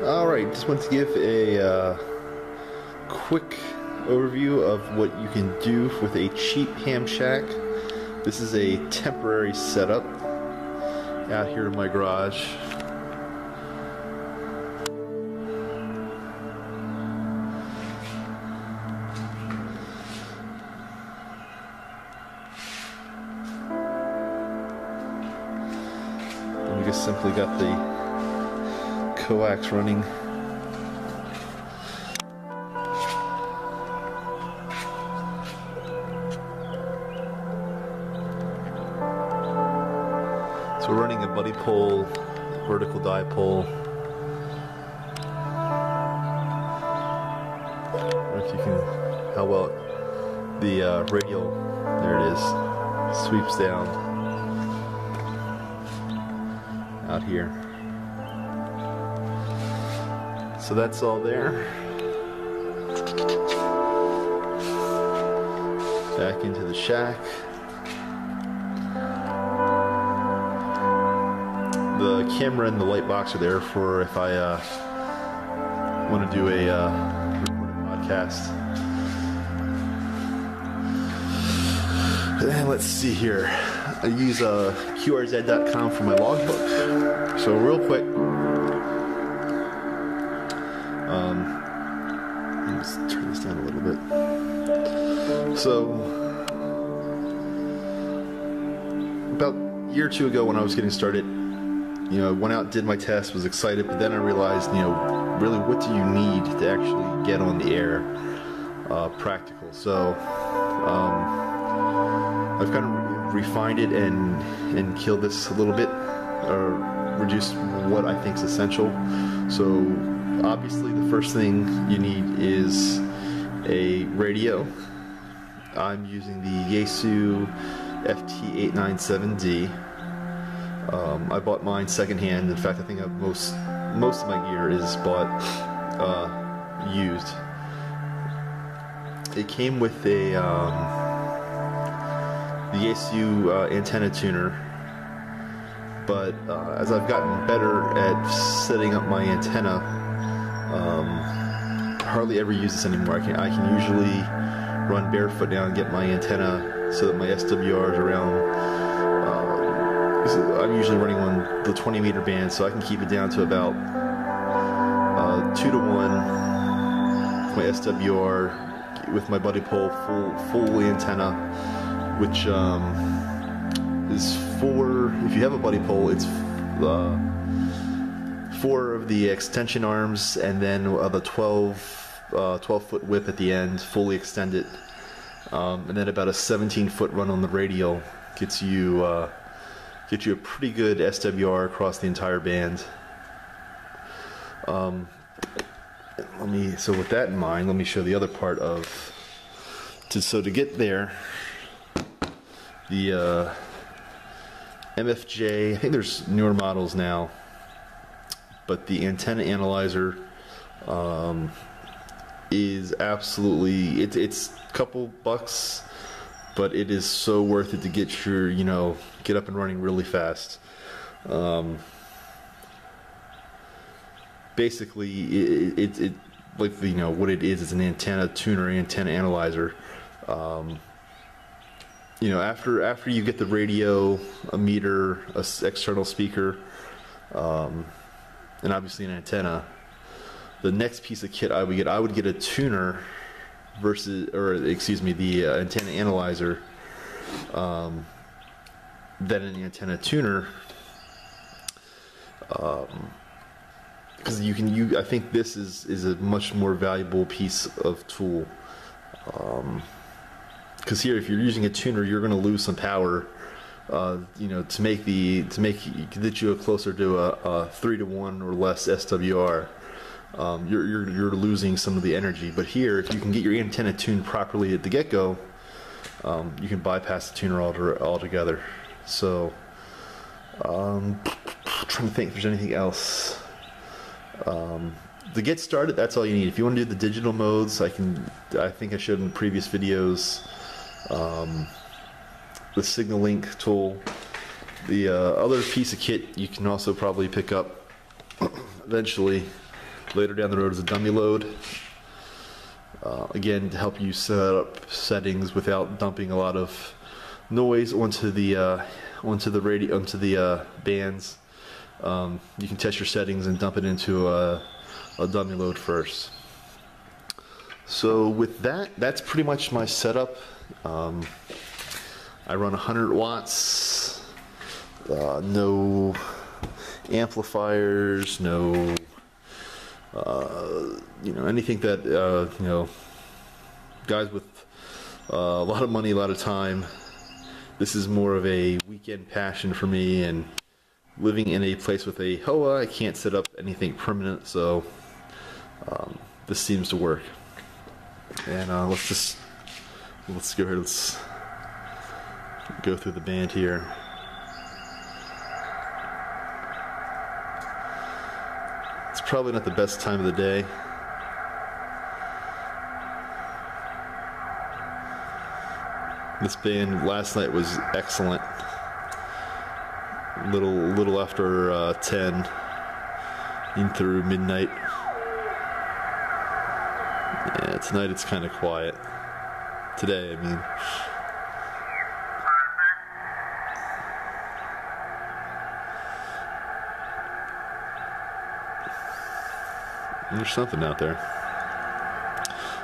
Alright, just want to give a quick overview of what you can do with a cheap ham shack. This is a temporary setup out here in my garage. And we just simply got the coax running. So we're running a buddy pole, vertical dipole. I don't know if you can, how well the radial, there it is, sweeps down out here. So that's all there. Back into the shack. The camera and the light box are there for if I want to do a recorded podcast. And let's see here. I use QRZ.com for my logbook. So real quick. Let's turn this down a little bit. So, about a year or two ago when I was getting started, I went out, did my test, was excited, but then I realized, really what do you need to actually get on the air practical. So, I've kind of refined it and killed this a little bit, or reduced what I think is essential. So, obviously the first thing you need is a radio. I'm using the Yaesu FT897D. I bought mine secondhand. In fact, I think most of my gear is bought used. It came with a the Yaesu antenna tuner, but as I've gotten better at setting up my antenna, hardly ever use this anymore. I can usually run barefoot now and get my antenna so that my SWR is around. I'm usually running on the 20 meter band, so I can keep it down to about 2 to 1 my SWR with my buddy pole full antenna, which is 4. If you have a buddy pole, it's 4 of the extension arms, and then the 12-foot whip at the end, fully extended, and then about a 17-foot run on the radial gets you a pretty good SWR across the entire band. So with that in mind, let me show the other part of. So to get there, the MFJ, I think there's newer models now, but the antenna analyzer is absolutely, it's a couple bucks, but it is so worth it to get your, get up and running really fast. Basically, it like, what it is an antenna tuner, antenna analyzer. After you get the radio, a meter, a external speaker, and obviously an antenna, the next piece of kit I would get a tuner the antenna analyzer, then an antenna tuner, because I think this is a much more valuable piece of tool. Because here, if you're using a tuner, you're going to lose some power, to get you closer to a 3 to 1 or less SWR. You're losing some of the energy. But here, if you can get your antenna tuned properly at the get-go, you can bypass the tuner altogether. So, trying to think if there's anything else. To get started, that's all you need. If you want to do the digital modes, I think I showed in previous videos, the Signal Link tool. The other piece of kit you can also probably pick up eventually later down the road is a dummy load. Again, to help you set up settings without dumping a lot of noise onto the bands. You can test your settings and dump it into a dummy load first. So with that, that's pretty much my setup. I run 100 watts, no amplifiers, no anything that guys with a lot of money, a lot of time. This is more of a weekend passion for me, and living in a place with a HOA, I can't set up anything permanent, so this seems to work. And let's go here. Let's go through the band here. It's probably not the best time of the day. This band last night was excellent. Little after 10 in through midnight. Yeah, tonight it's kind of quiet. Today, I mean. There's something out there.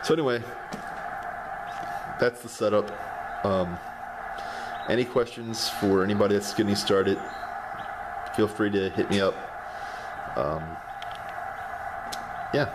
So anyway, that's the setup. Any questions for anybody that's getting started, feel free to hit me up. Yeah.